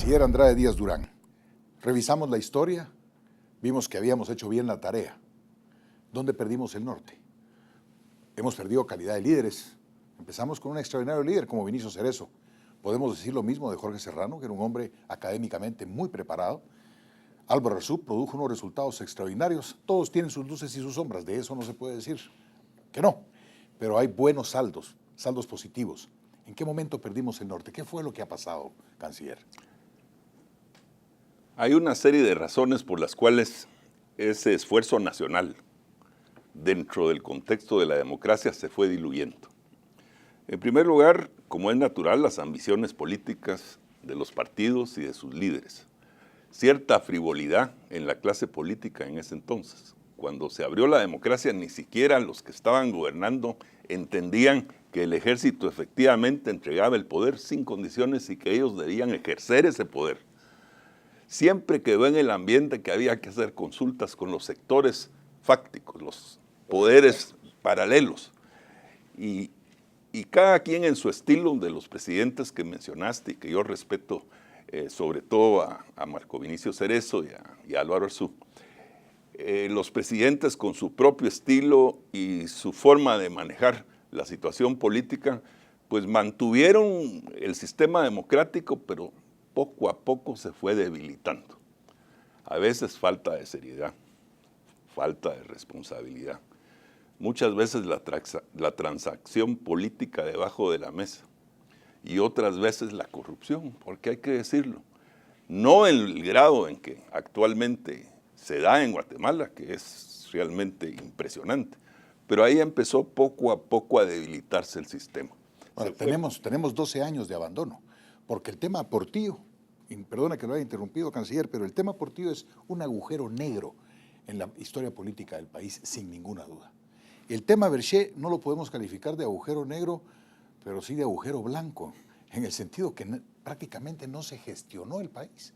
Canciller Andrade Díaz Durán, revisamos la historia, vimos que habíamos hecho bien la tarea. ¿Dónde perdimos el norte? Hemos perdido calidad de líderes. Empezamos con un extraordinario líder como Vinicio Cerezo. Podemos decir lo mismo de Jorge Serrano, que era un hombre académicamente muy preparado. Álvaro Arzú produjo unos resultados extraordinarios. Todos tienen sus luces y sus sombras, de eso no se puede decir que no. Pero hay buenos saldos, saldos positivos. ¿En qué momento perdimos el norte? ¿Qué fue lo que ha pasado, canciller? Hay una serie de razones por las cuales ese esfuerzo nacional dentro del contexto de la democracia se fue diluyendo. En primer lugar, como es natural, las ambiciones políticas de los partidos y de sus líderes. Cierta frivolidad en la clase política en ese entonces. Cuando se abrió la democracia, ni siquiera los que estaban gobernando entendían que el ejército efectivamente entregaba el poder sin condiciones y que ellos debían ejercer ese poder. Siempre quedó en el ambiente que había que hacer consultas con los sectores fácticos, los poderes paralelos. Y cada quien en su estilo, de los presidentes que mencionaste y que yo respeto, sobre todo a Marco Vinicio Cerezo y a Álvaro Arzú, los presidentes con su propio estilo y su forma de manejar la situación política, pues mantuvieron el sistema democrático, pero poco a poco se fue debilitando. A veces falta de seriedad, falta de responsabilidad. Muchas veces la transacción política debajo de la mesa y otras veces la corrupción, porque hay que decirlo. No en el grado en que actualmente se da en Guatemala, que es realmente impresionante, pero ahí empezó poco a poco a debilitarse el sistema. Bueno, tenemos 12 años de abandono, porque el tema Portillo, y perdona que lo haya interrumpido, canciller, pero el tema Portillo es un agujero negro en la historia política del país, sin ninguna duda. El tema Berché no lo podemos calificar de agujero negro, pero sí de agujero blanco, en el sentido que prácticamente no se gestionó el país.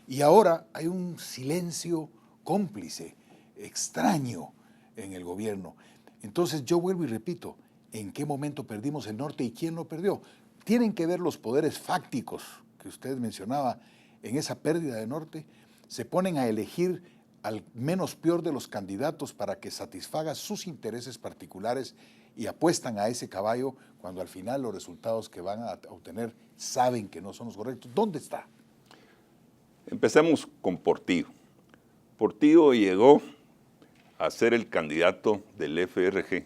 Y ahora hay un silencio cómplice, extraño en el gobierno. Entonces yo vuelvo y repito, ¿en qué momento perdimos el norte y quién lo perdió? Tienen que ver los poderes fácticos que usted mencionaba en esa pérdida de norte, se ponen a elegir al menos peor de los candidatos para que satisfaga sus intereses particulares y apuestan a ese caballo cuando al final los resultados que van a obtener saben que no son los correctos. ¿Dónde está? Empecemos con Portillo. Portillo llegó a ser el candidato del FRG,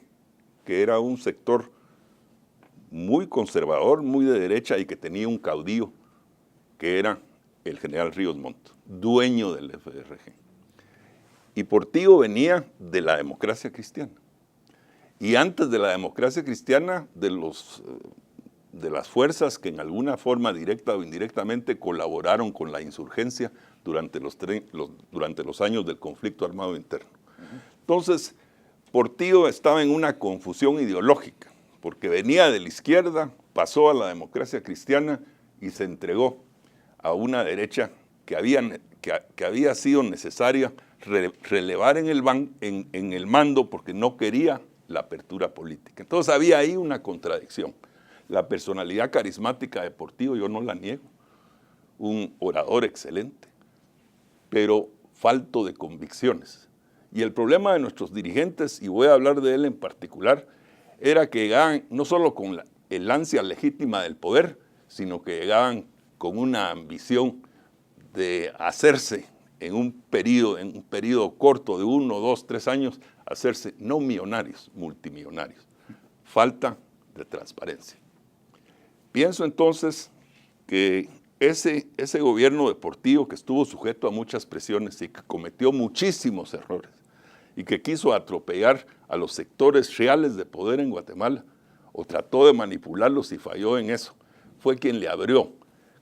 que era un sector muy conservador, muy de derecha y que tenía un caudillo que era el general Ríos Montt, dueño del FRG. Y Portillo venía de la democracia cristiana. Y antes de la democracia cristiana, de las fuerzas que en alguna forma directa o indirectamente colaboraron con la insurgencia durante los años del conflicto armado interno. Entonces, Portillo estaba en una confusión ideológica, porque venía de la izquierda, pasó a la democracia cristiana y se entregó a una derecha que había sido necesaria relevar en el mando porque no quería la apertura política. Entonces había ahí una contradicción. La personalidad carismática de Portillo yo no la niego, un orador excelente, pero falto de convicciones. Y el problema de nuestros dirigentes, y voy a hablar de él en particular, era que llegaban no solo con el ansia legítima del poder, sino que llegaban con una ambición de hacerse en un periodo corto de 1, 2, 3 años, hacerse no millonarios, multimillonarios. Falta de transparencia. Pienso entonces que ese gobierno de Portillo, que estuvo sujeto a muchas presiones y que cometió muchísimos errores y que quiso atropellar a los sectores reales de poder en Guatemala o trató de manipularlos y falló en eso, fue quien le abrió,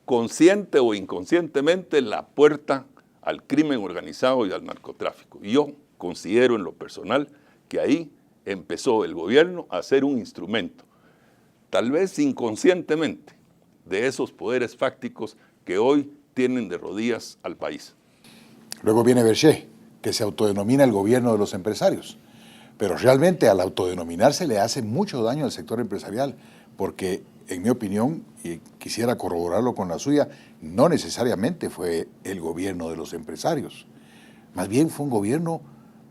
consciente o inconscientemente, la puerta al crimen organizado y al narcotráfico. Y yo considero en lo personal que ahí empezó el gobierno a ser un instrumento, tal vez inconscientemente, de esos poderes fácticos que hoy tienen de rodillas al país. Luego viene Berché, que se autodenomina el gobierno de los empresarios, pero realmente al autodenominarse le hace mucho daño al sector empresarial, porque en mi opinión, y quisiera corroborarlo con la suya, no necesariamente fue el gobierno de los empresarios. Más bien fue un gobierno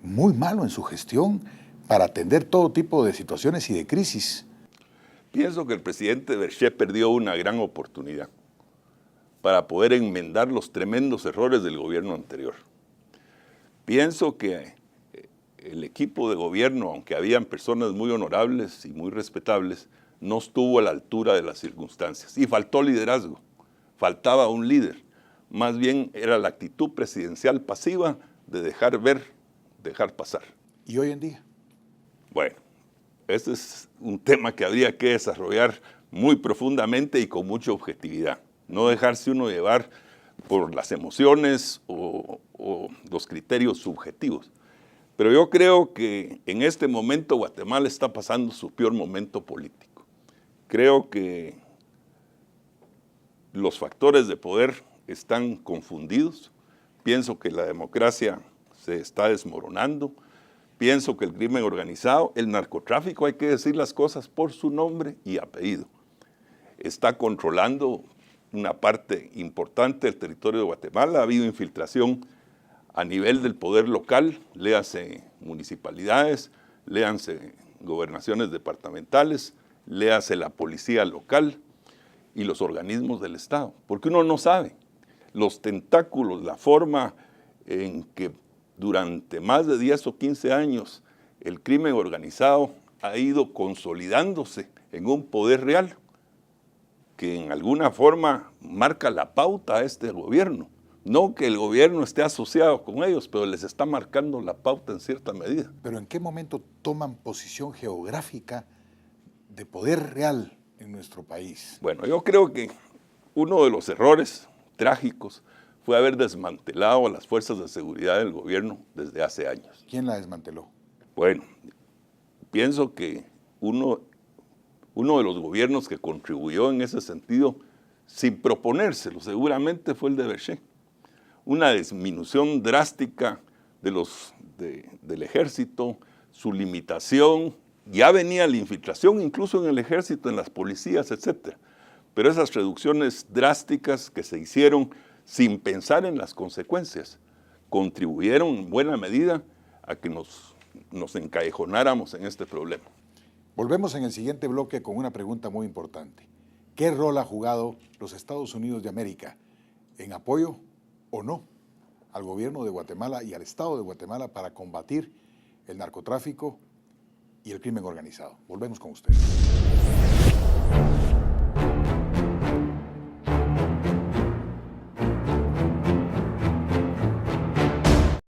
muy malo en su gestión para atender todo tipo de situaciones y de crisis. Pienso que el presidente Berger perdió una gran oportunidad para poder enmendar los tremendos errores del gobierno anterior. Pienso que el equipo de gobierno, aunque habían personas muy honorables y muy respetables, no estuvo a la altura de las circunstancias. Y faltó liderazgo, faltaba un líder. Más bien era la actitud presidencial pasiva de dejar ver, dejar pasar. ¿Y hoy en día? Bueno, ese es un tema que habría que desarrollar muy profundamente y con mucha objetividad. No dejarse uno llevar por las emociones o los criterios subjetivos. Pero yo creo que en este momento Guatemala está pasando su peor momento político. Creo que los factores de poder están confundidos. Pienso que la democracia se está desmoronando. Pienso que el crimen organizado, el narcotráfico, hay que decir las cosas por su nombre y apellido, está controlando una parte importante del territorio de Guatemala. Ha habido infiltración a nivel del poder local, léase municipalidades, léanse gobernaciones departamentales, léase la policía local y los organismos del Estado, porque uno no sabe los tentáculos, la forma en que durante más de 10 o 15 años el crimen organizado ha ido consolidándose en un poder real que en alguna forma marca la pauta a este gobierno. No que el gobierno esté asociado con ellos, pero les está marcando la pauta en cierta medida. ¿Pero en qué momento toman posición geográfica de poder real en nuestro país? Bueno, yo creo que uno de los errores trágicos fue haber desmantelado a las fuerzas de seguridad del gobierno desde hace años. ¿Quién la desmanteló? Bueno, pienso que uno de los gobiernos que contribuyó en ese sentido, sin proponérselo, seguramente fue el de Berger. Una disminución drástica del ejército, su limitación, ya venía la infiltración incluso en el ejército, en las policías, etc. Pero esas reducciones drásticas que se hicieron sin pensar en las consecuencias, contribuyeron en buena medida a que nos encallejonáramos en este problema. Volvemos en el siguiente bloque con una pregunta muy importante. ¿Qué rol ha jugado los Estados Unidos de América en apoyo o no al gobierno de Guatemala y al Estado de Guatemala para combatir el narcotráfico y el crimen organizado? Volvemos con ustedes.